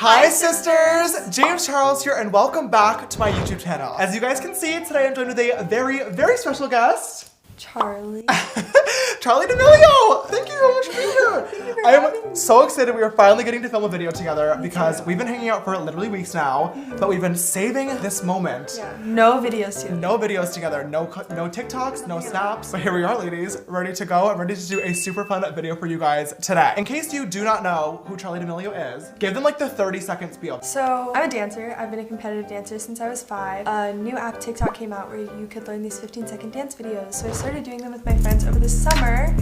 Hi sisters! James Charles here and welcome back to my YouTube channel. As you guys can see, today I'm joined with a very, very special guest. Charlie. Charlie D'Amelio! Thank you so much for being here. I am so excited we are finally getting to film a video together because we've been hanging out for literally weeks now, but we've been saving this moment. Yeah. No videos together. No videos together, no TikToks, no snaps. But here we are, ladies, ready to go. I'm ready to do a super fun video for you guys today. In case you do not know who Charli D'Amelio is, give them like the 30-second spiel. So I'm a dancer. I've been a competitive dancer since I was 5. A new app, TikTok, came out where you could learn these 15-second dance videos. So I started doing them with my friends over the summer,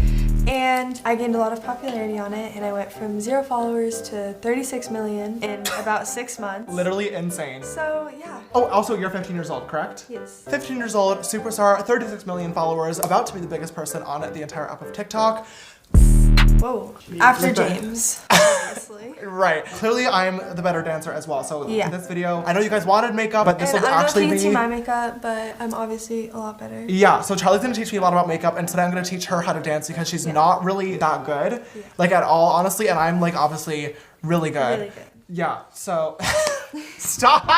and I gained a lot of popularity on it, and I went from 0 followers to 36 million in about 6 months. Literally insane. So yeah. Oh, also you're 15 years old, correct? Yes. 15 years old, superstar, 36 million followers, about to be the biggest person on the entire app of TikTok. Whoa. After James, obviously. Right. Clearly I'm the better dancer as well. So yeah. in this video, I know you guys wanted makeup, but this will actually be... I'm not teaching my makeup, but I'm obviously a lot better. Yeah, so Charlie's gonna teach me a lot about makeup, and today I'm gonna teach her how to dance because she's not really that good, like at all, honestly, and I'm like obviously really good. Really good. Yeah, so... Stop!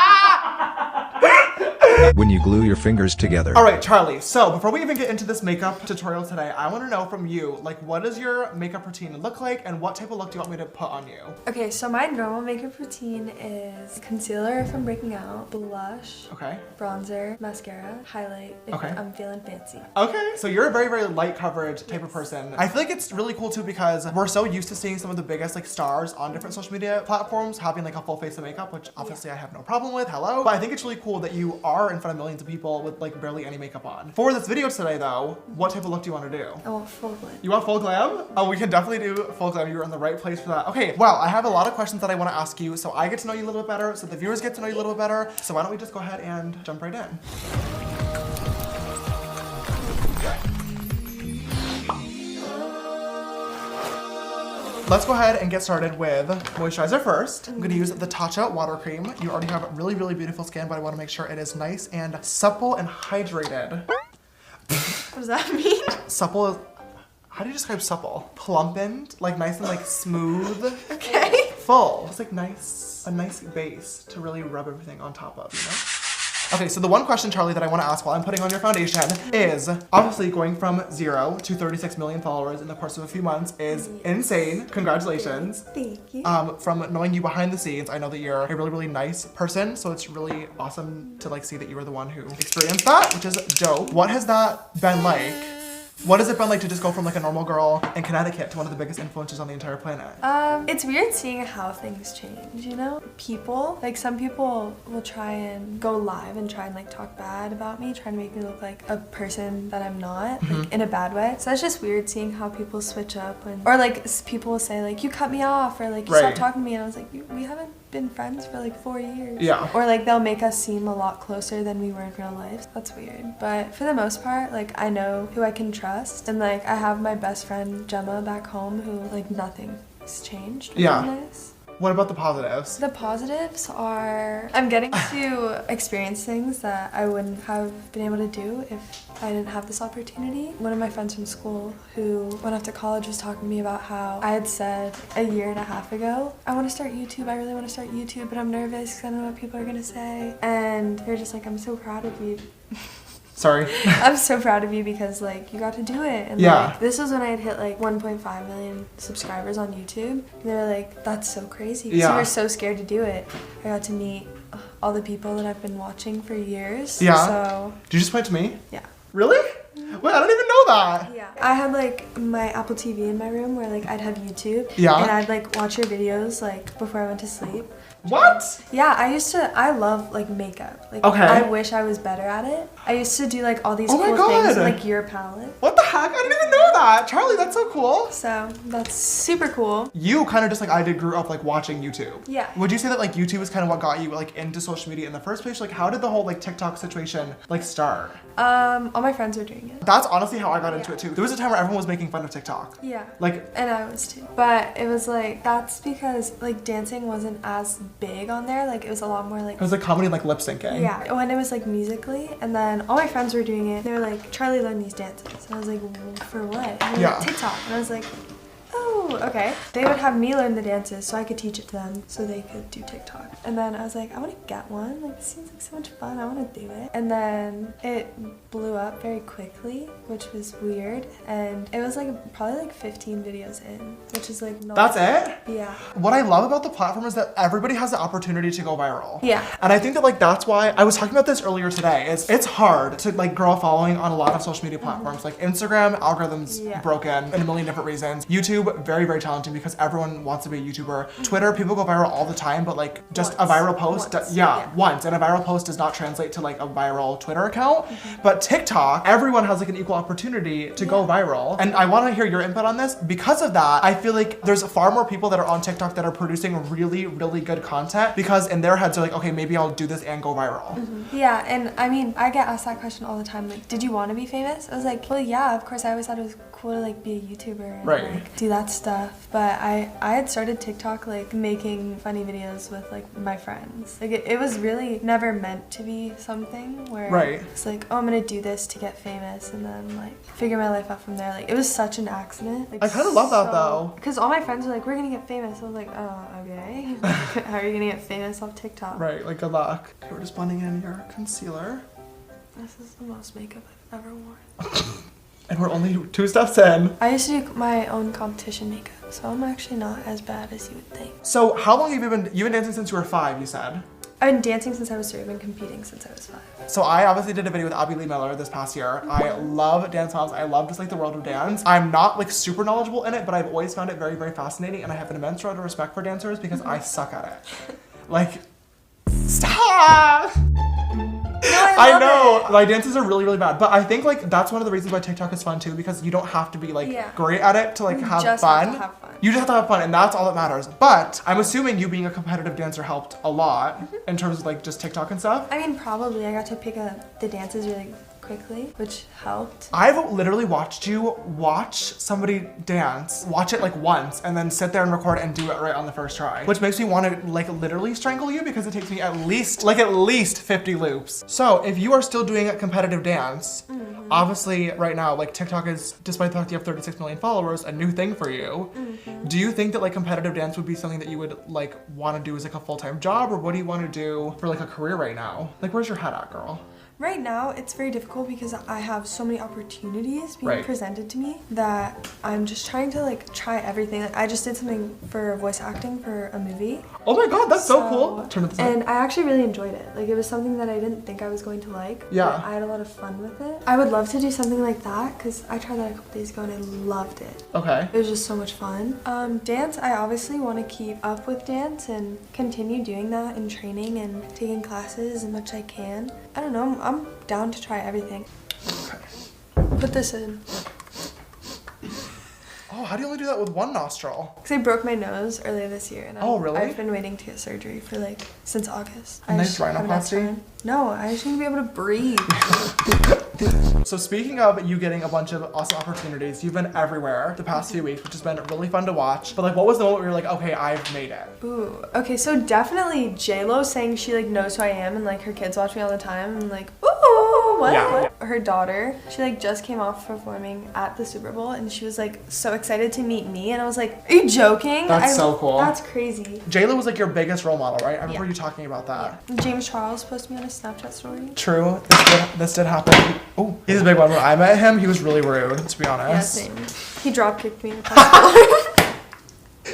When you glue your fingers together. All right, Charlie, so before we even get into this makeup tutorial today, I want to know from you, like, what does your makeup routine look like and what type of look do you want me to put on you? Okay, so my normal makeup routine is concealer if I'm breaking out, blush, okay, bronzer, mascara, highlight if I'm feeling fancy. Okay, so you're a very, very light coverage type of person. I feel like it's really cool too because we're so used to seeing some of the biggest like stars on different social media platforms having like a full face of makeup, which obviously I have no problem with, hello. But I think it's really cool that you are in front of millions of people with like barely any makeup on. For this video today though, what type of look do you want to do? I want full glam. You want full glam? Oh, we can definitely do full glam. You're in the right place for that. Okay, well, I have a lot of questions that I want to ask you so I get to know you a little bit better, so the viewers get to know you a little bit better. So why don't we just go ahead and jump right in. Let's go ahead and get started with moisturizer first. I'm gonna use the Tatcha water cream. You already have really, really beautiful skin, but I wanna make sure it is nice and supple and hydrated. What does that mean? Supple is, how do you describe supple? Plumpened, like nice and like smooth. Okay. Full, it's like nice, a nice base to really rub everything on top of, you know? Okay, so the one question, Charlie, that I want to ask while I'm putting on your foundation is, obviously going from 0 to 36 million followers in the course of a few months is insane. Congratulations. Thank you. From knowing you behind the scenes, I know that you're a really, really nice person, so it's really awesome to like see that you were the one who experienced that, which is dope. What has that been like? What has it been like to just go from like a normal girl in Connecticut to one of the biggest influencers on the entire planet? It's weird seeing how things change, you know? People, like some people will try and go live and try and like talk bad about me, trying to make me look like a person that I'm not, like in a bad way. So it's just weird seeing how people switch up or like people will say like, you cut me off or like, you stopped talking to me. And I was like, we haven't been friends for like 4 years. Yeah. Or like they'll make us seem a lot closer than we were in real life. That's weird. But for the most part, like I know who I can trust, and like I have my best friend Gemma back home who like nothing's changed. Yeah. Nice. What about the positives? The positives are I'm getting to experience things that I wouldn't have been able to do if I didn't have this opportunity. One of my friends from school who went off to college was talking to me about how I had said a year and a half ago, I want to start YouTube, I really want to start YouTube, but I'm nervous because I don't know what people are going to say. And you're just like, I'm so proud of you. Sorry. I'm so proud of you because like you got to do it. And like this was when I had hit like 1.5 million subscribers on YouTube. And they were like, that's so crazy. Because you were so scared to do it. I got to meet all the people that I've been watching for years. Yeah. So did you just point to me? yeah. Really? Wait, I don't even know that. Yeah. I had like my Apple TV in my room where like I'd have YouTube. Yeah. And I'd like watch your videos like before I went to sleep. What? Yeah, I love like makeup. Like I wish I was better at it. I used to do like all these cool things with like your palette. What the heck? I didn't even know that. Charlie, that's so cool. So that's super cool. You kind of just like I did grew up like watching YouTube. Yeah. Would you say that like YouTube is kind of what got you like into social media in the first place? Like how did the whole like TikTok situation like start? All my friends were doing it. That's honestly how I got into it too. There was a time where everyone was making fun of TikTok. Yeah. Like, and I was too. But it was like, that's because like dancing wasn't as big on there. Like it was a lot more like. It was like comedy and like lip syncing. Yeah. When it was like Musically, and then all my friends were doing it. They were like, Charlie, learn these dances. And I was like, well, for what? And they were like, TikTok. And I was like, oh, okay. They would have me learn the dances so I could teach it to them so they could do TikTok. And then I was like, I want to get one. Like, this seems like so much fun. I want to do it. And then it blew up very quickly, which was weird. And it was like probably like 15 videos in, which is like not. That's it? Yeah. What I love about the platform is that everybody has the opportunity to go viral. Yeah. And I think that like that's why I was talking about this earlier today. It's hard to like grow a following on a lot of social media platforms. Like Instagram, algorithms broken in a million different reasons. YouTube, very, very challenging because everyone wants to be a YouTuber. Twitter, people go viral all the time, but like just a viral post, once. And a viral post does not translate to like a viral Twitter account. But TikTok, everyone has like an equal opportunity to go viral. And I want to hear your input on this. Because of that, I feel like there's far more people that are on TikTok that are producing really, really good content because in their heads they're like, okay, maybe I'll do this and go viral. Yeah, and I mean, I get asked that question all the time. Like, did you want to be famous? I was like, well, yeah, of course. I always thought it was cool to like be a YouTuber and like do that stuff. But I had started TikTok like making funny videos with like my friends. Like it was really never meant to be something where it's like, oh, I'm gonna do this to get famous and then like figure my life out from there. Like it was such an accident. Like, I kind of love that though. Because all my friends were like, we're gonna get famous. I was like, oh, okay. How are you gonna get famous off TikTok? Right, like good luck. Okay, we're just blending in your concealer. This is the most makeup I've ever worn. And we're only 2 steps in. I used to do my own competition makeup, so I'm actually not as bad as you would think. So how long have you've been dancing since you were 5, you said? I've been dancing since I was 3. I've been competing since I was 5. So I obviously did a video with Abby Lee Miller this past year. I love dance moms. I love just like the world of dance. I'm not like super knowledgeable in it, but I've always found it very, very fascinating and I have an immense amount of respect for dancers because I suck at it. Like, stop! No, I know, my dances are really, really bad, but I think like that's one of the reasons why TikTok is fun too because you don't have to be like great at it to like have fun. Have to have fun. You just have to have fun and that's all that matters. But I'm assuming you being a competitive dancer helped a lot in terms of like just TikTok and stuff. I mean, probably. I got to pick up the dances really quickly, which helped. I've literally watched you watch somebody dance, watch it like once, and then sit there and record and do it right on the first try, which makes me want to like literally strangle you because it takes me at least 50 loops. So if you are still doing a competitive dance, obviously right now like TikTok is, despite the fact you have 36 million followers, a new thing for you. Do you think that like competitive dance would be something that you would like want to do as like a full-time job, or what do you want to do for like a career right now? Like where's your head at, girl? Right now, it's very difficult because I have so many opportunities being presented to me that I'm just trying to like try everything. Like, I just did something for voice acting for a movie. Oh my god, that's so cool. Turn it this way. And I actually really enjoyed it. Like it was something that I didn't think I was going to like. Yeah. But I had a lot of fun with it. I would love to do something like that because I tried that a couple days ago and I loved it. Okay. It was just so much fun. Dance, I obviously want to keep up with dance and continue doing that in training and taking classes as much as I can. I don't know, I'm down to try everything. Okay. Put this in. Oh, how do you only do that with one nostril? Because I broke my nose earlier this year and really? I've been waiting to get surgery for like since August. Nice rhinoplasty? No, I just need to be able to breathe. So speaking of you getting a bunch of awesome opportunities, you've been everywhere the past few weeks, which has been really fun to watch. But like, what was the moment where you're like, okay, I've made it? Ooh, okay, so definitely J-Lo saying she like knows who I am and like her kids watch me all the time and like, ooh, what? Yeah. Her daughter, she like just came off performing at the Super Bowl and she was like so excited to meet me and I was like, are you joking? That's so cool. That's crazy. J-Lo was like your biggest role model, right? I remember you talking about that. Yeah. James Charles posted me on a Snapchat story. True, this did happen. Oh, he's a big one. When I met him, he was really rude, to be honest. Yeah, same. He drop kicked me in the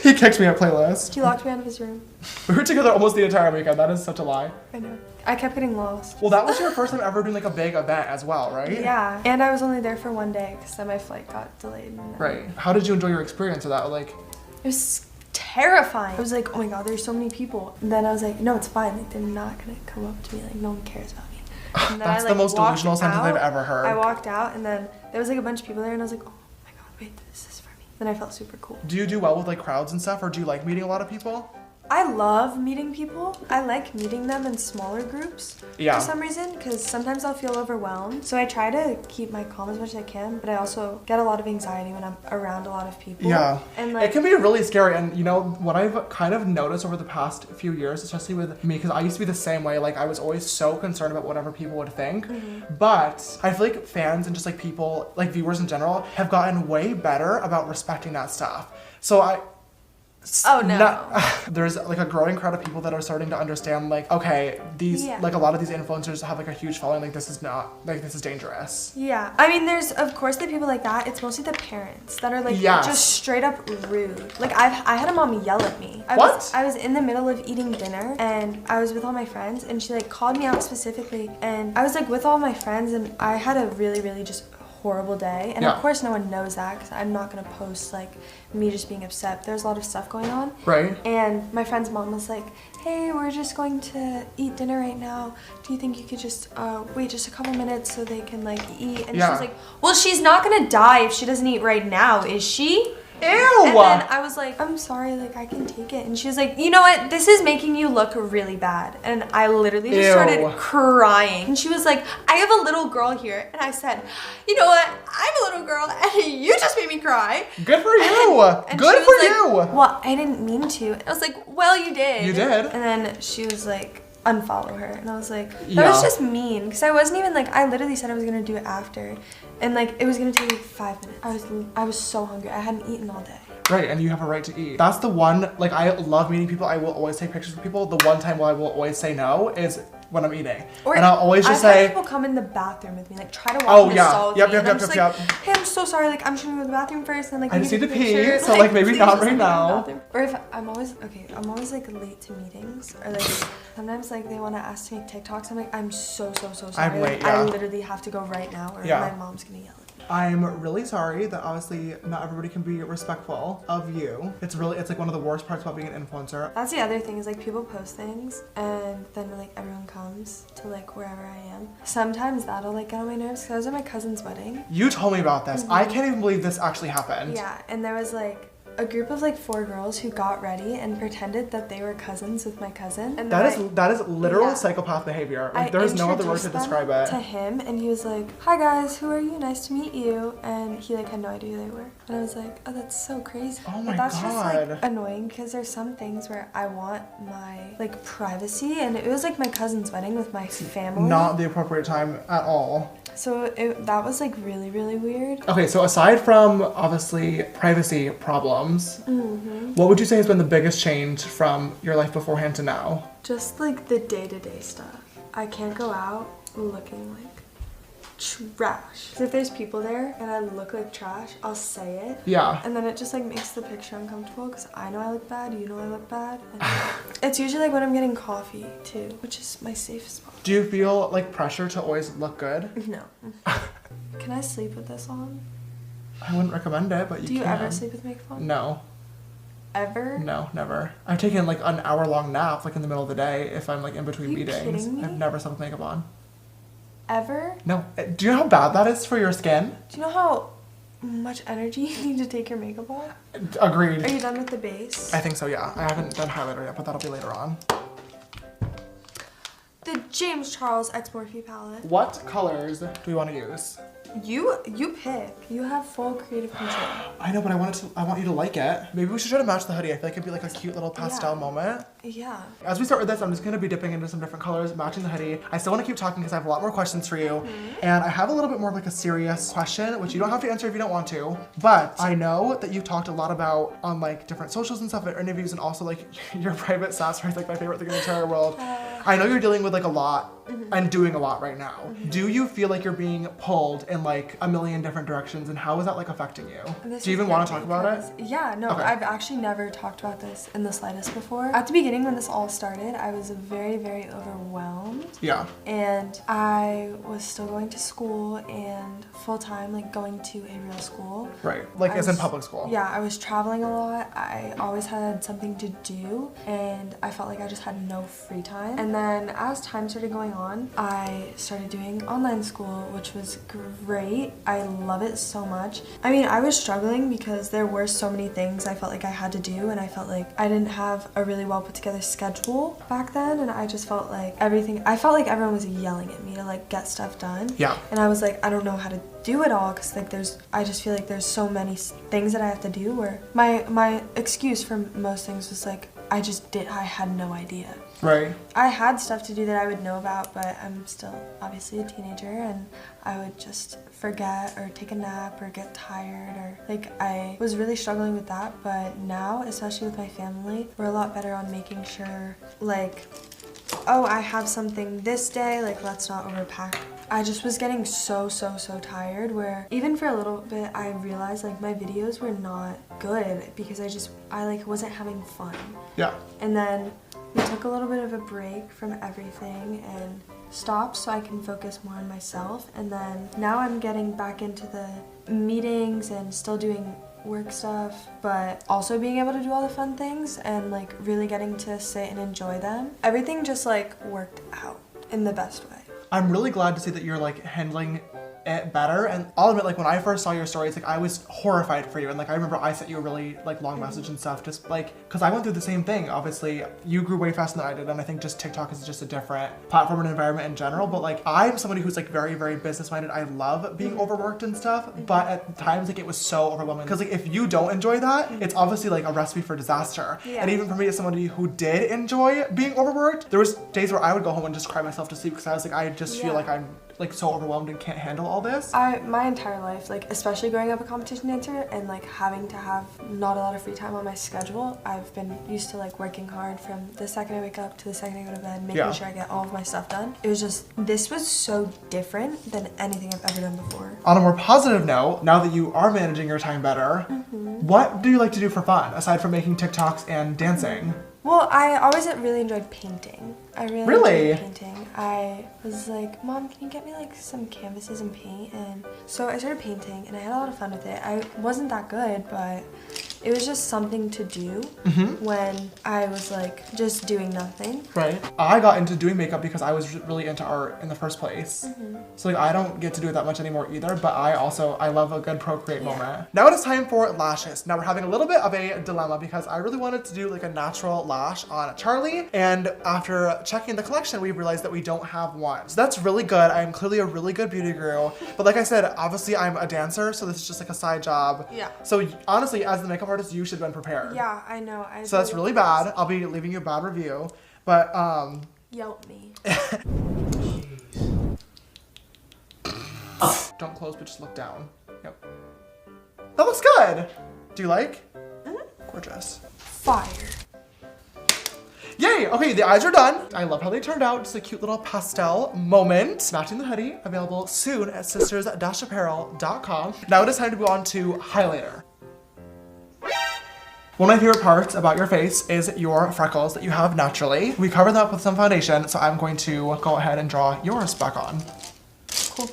He kicked me at playlist. He locked me out of his room. We were together almost the entire weekend. That is such a lie. I know. I kept getting lost. Well, that was your first time ever doing like a big event as well, right? Yeah, and I was only there for one day because then my flight got delayed. Right. How did you enjoy your experience of that? Like, it was terrifying. I was like, oh my god, there's so many people. And then I was like, no, it's fine. Like, they're not gonna come up to me. Like, no one cares about me. And then that's the most delusional sentence I've ever heard. I walked out and then there was like a bunch of people there and I was like, oh my god, wait, this is for me. Then I felt super cool. Do you do well with like crowds and stuff, or do you like meeting a lot of people? I love meeting people. I like meeting them in smaller groups for some reason because sometimes I'll feel overwhelmed. So I try to keep my calm as much as I can, but I also get a lot of anxiety when I'm around a lot of people. Yeah, and like, it can be really scary. And you know, what I've kind of noticed over the past few years, especially with me, because I used to be the same way, like I was always so concerned about whatever people would think. But I feel like fans and just like people, like viewers in general, have gotten way better about respecting that stuff. So Oh no. there's like a growing crowd of people that are starting to understand like, okay, these like a lot of these influencers have like a huge following, like this is dangerous. Yeah, I mean, there's of course the people like that. It's mostly the parents that are like just straight up rude. Like I had a mom yell at me. I was in the middle of eating dinner and I was with all my friends and she like called me out specifically, and I was like with all my friends and I had a really just horrible day, and of course no one knows that because I'm not gonna post like me just being upset. There's a lot of stuff going on, right? And my friend's mom was like, hey, we're just going to eat dinner right now, do you think you could just wait just a couple minutes so they can like eat? And she was like, well, she's not gonna die if she doesn't eat right now, is she? Ew! And then I was like, I'm sorry, like I can take it. And she was like, you know what? This is making you look really bad. And I literally just started crying. And she was like, I have a little girl here. And I said, you know what? I'm a little girl and you just made me cry. Good for you. And good for you. Well, I didn't mean to. And I was like, well, you did. You did. And then she was like, unfollow her. And I was like, that was just mean, because I wasn't even like, I literally said I was gonna do it after, and like it was gonna take like 5 minutes. I was so hungry. I hadn't eaten all day. Right, and you have a right to eat. That's the one, like I love meeting people. I will always take pictures with people. The one time where I will always say no is when I'm eating. Or and I'll always just say, people come in the bathroom with me, like try to walk in the stall with me. Yep. Hey, I'm so sorry, like I'm just gonna go to the bathroom first, and like I just need to pee, so like maybe not right now. Or if I'm always like late to meetings, or like sometimes like they want to ask to make TikToks. I'm like, I'm so sorry. I'm late, I literally have to go right now, or my mom's gonna yell at me. I'm really sorry that obviously not everybody can be respectful of you. It's like one of the worst parts about being an influencer. That's the other thing, is like people post things and then like everyone comes to like wherever I am. Sometimes that'll like get on my nerves, because I was at my cousin's wedding. You told me about this. I can't even believe this actually happened. Yeah, and there was like a group of like 4 girls who got ready and pretended that they were cousins with my cousin. And that is literal psychopath behavior. Like there's no other word to describe it. To him, and he was like, "Hi guys, who are you? Nice to meet you." And he like had no idea who they were. And I was like, "Oh, that's so crazy." Oh my That's god. just like annoying, because there's some things where I want my like privacy, and it was like my cousin's wedding with my family. Not the appropriate time at all. So that was like really weird. Okay, so aside from obviously privacy problems, what would you say has been the biggest change from your life beforehand to now? Just like the day-to-day stuff. I can't go out looking like trash. So if there's people there and I look like trash, I'll say it. Yeah. And then it just like makes the picture uncomfortable, because I know I look bad, you know I look bad. And it's usually like when I'm getting coffee too, which is my safe spot. Do you feel like pressure to always look good? No. Can I sleep with this on? I wouldn't recommend it, but you can. Do you ever sleep with makeup on? No. Ever? No, never. I've taken like an hour-long nap like in the middle of the day if I'm like in between meetings. Kidding me? I've never slept with makeup on. Ever? No. Do you know how bad that is for your skin? Do you know how much energy you need to take your makeup off? Agreed. Are you done with the base? I think so, yeah. I haven't done highlighter yet, but that'll be later on. The James Charles X Morphe palette. What colors do we want to use? You pick. You have full creative control. I know, but I want you to like it. Maybe we should try to match the hoodie. I feel like it'd be like a cute little pastel moment. Yeah. As we start with this, I'm just gonna be dipping into some different colors, matching the hoodie. I still want to keep talking because I have a lot more questions for you. And I have a little bit more of like a serious question, which you don't have to answer if you don't want to. But I know that you've talked a lot about on like different socials and stuff, at interviews, and also like your private sass, right? Like my favorite thing in the entire world. I know you're dealing with like a lot and doing a lot right now. Do you feel like you're being pulled in like a million different directions, and how is that like affecting you? Do you even want to talk about it? Yeah, no, okay. I've actually never talked about this in the slightest before. At the beginning, when this all started, I was very overwhelmed. Yeah. And I was still going to school and full-time, like going to a real school. Right, like as in public school. Yeah, I was traveling a lot. I always had something to do, and I felt like I just had no free time. And then as time started going on, I started doing online school, which was great. I love it so much. I mean, I was struggling because there were so many things I felt like I had to do, and I felt like I didn't have a really well put together schedule back then, and I just felt like I felt like everyone was yelling at me to like get stuff done. Yeah. And I was like, I don't know how to do it all, because like I just feel like there's so many things that I have to do, where my excuse for most things was like, I had no idea. Right. I had stuff to do that I would know about, but I'm still obviously a teenager, and I would just forget or take a nap or get tired, or like I was really struggling with that. But now, especially with my family, we're a lot better on making sure, like, oh, I have something this day, like let's not overpack. I just was getting so tired, where even for a little bit I realized like my videos were not good because I like wasn't having fun. Yeah. And then we took a little bit of a break from everything and stopped so I can focus more on myself. And then now I'm getting back into the meetings and still doing work stuff, but also being able to do all the fun things and like really getting to sit and enjoy them. Everything just like worked out in the best way. I'm really glad to see that you're like handling it better, and I'll admit, like when I first saw your stories, like I was horrified for you, and like I remember I sent you a really like long message and stuff, just like because I went through the same thing. Obviously you grew way faster than I did, and I think just TikTok is just a different platform and environment in general, but like I'm somebody who's like very business minded. I love being overworked and stuff, but at times like it was so overwhelming because like if you don't enjoy that, it's obviously like a recipe for disaster. Yeah. And even for me as somebody who did enjoy being overworked, there was days where I would go home and just cry myself to sleep because I was like, I just feel like I'm like so overwhelmed and can't handle all this. My entire life, like especially growing up a competition dancer and like having to have not a lot of free time on my schedule, I've been used to like working hard from the second I wake up to the second I go to bed, making sure I get all of my stuff done. It was just, this was so different than anything I've ever done before. On a more positive note, now that you are managing your time better, what do you like to do for fun aside from making TikToks and dancing? Well, I always really enjoyed painting. I really enjoyed painting. I was like, Mom, can you get me like some canvases and paint? And so I started painting and I had a lot of fun with it. I wasn't that good, but it was just something to do when I was like just doing nothing. Right. I got into doing makeup because I was really into art in the first place. So like I don't get to do it that much anymore either, but I love a good Procreate moment. Now it is time for lashes. Now we're having a little bit of a dilemma because I really wanted to do like a natural lash on Charlie, and after checking the collection we realized that we don't have one. So that's really good. I'm clearly a really good beauty guru, but like I said, obviously I'm a dancer, so this is just like a side job. Yeah. So honestly, as the makeup artist, you should have been prepared. Yeah, I know. So that's really bad. I'll be leaving you a bad review, but Yelp me. Don't close, but just look down. Yep. That looks good. Do you like? Gorgeous. Fire. Yay! Okay, the eyes are done. I love how they turned out. Just a cute little pastel moment. Matching the hoodie, available soon at sisters-apparel.com. Now it is time to go on to highlighter. One of my favorite parts about your face is your freckles that you have naturally. We covered that up with some foundation, so I'm going to go ahead and draw yours back on. Cool.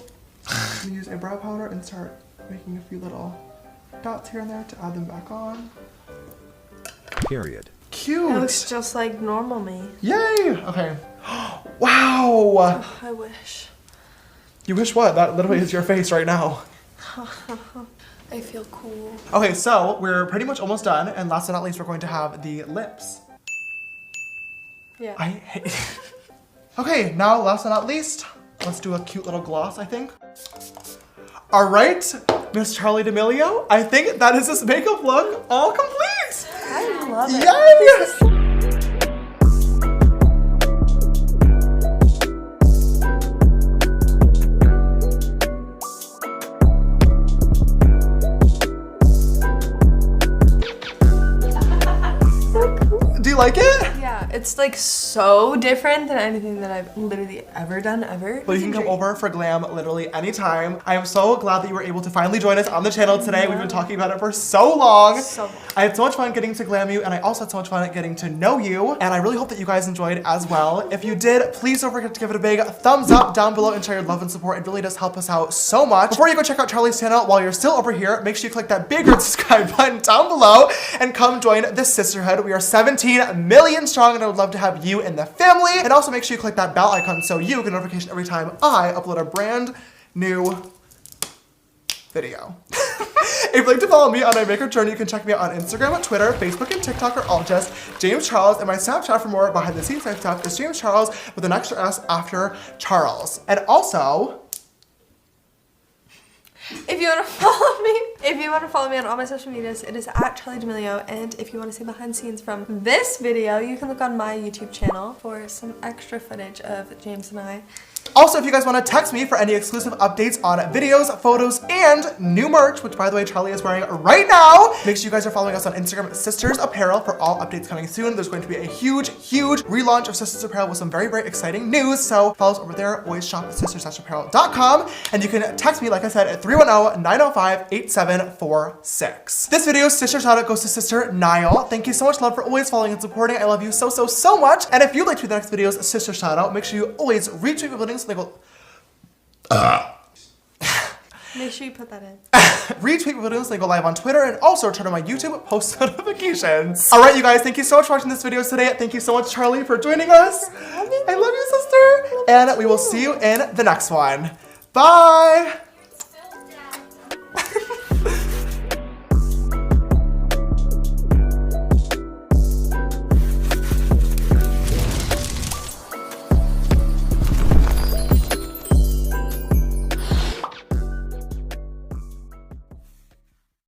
I'm gonna use a brow powder and start making a few little dots here and there to add them back on. Period. Cute. It looks just like normal me. Yay! Okay. Wow! Oh, I wish. You wish what? That literally is your face right now. I feel cool. Okay, so we're pretty much almost done, and last but not least, we're going to have the lips. Yeah. I hate. Okay, now last but not least, let's do a cute little gloss, I think. All right, Miss Charli D'Amelio, I think that is this makeup look all complete. I love it. Yay! Do you like it? Yeah, it's like so different than anything that I've literally ever done ever. But you can come over for glam literally anytime. I am so glad that you were able to finally join us on the channel today. We've been talking about it for so long. So long. I had so much fun getting to glam you, and I also had so much fun getting to know you. And I really hope that you guys enjoyed as well. If you did, please don't forget to give it a big thumbs up down below and share your love and support. It really does help us out so much. Before you go check out Charli's channel, while you're still over here, make sure you click that big red subscribe button down below and come join this sisterhood. We are 17 million strong, and I would love to have you in the family. And also make sure you click that bell icon so you get a notification every time I upload a brand new video. If you'd like to follow me on my makeup journey, you can check me out on Instagram, Twitter, Facebook, and TikTok, or all just James Charles. And my Snapchat for more behind the scenes type stuff is James Charles with an extra S after Charles. And also, If you want to follow me on all my social medias, it is at Charlie D'Amelio. And if you want to see behind the scenes from this video, you can look on my YouTube channel for some extra footage of James and I. Also, if you guys want to text me for any exclusive updates on videos, photos, and new merch, which by the way, Charlie is wearing right now, make sure you guys are following us on Instagram, Sisters Apparel, for all updates coming soon. There's going to be a huge relaunch of Sisters Apparel with some very exciting news. So follow us over there. Always shop at sisters-apparel.com. And you can text me, like I said, at 310-905-8746. This video's sister shout out goes to Sister Niall. Thank you so much, love, for always following and supporting. I love you so much. And if you'd like to be the next video's sister shout out, make sure you always retweet my buildings so they go. Make sure you put that in. Retweet videos so they go live on Twitter, and also turn on my YouTube post notifications. All right, you guys, thank you so much for watching this video today. Thank you so much, Charlie, for joining us. I love you, sister. And we will see you in the next one. Bye.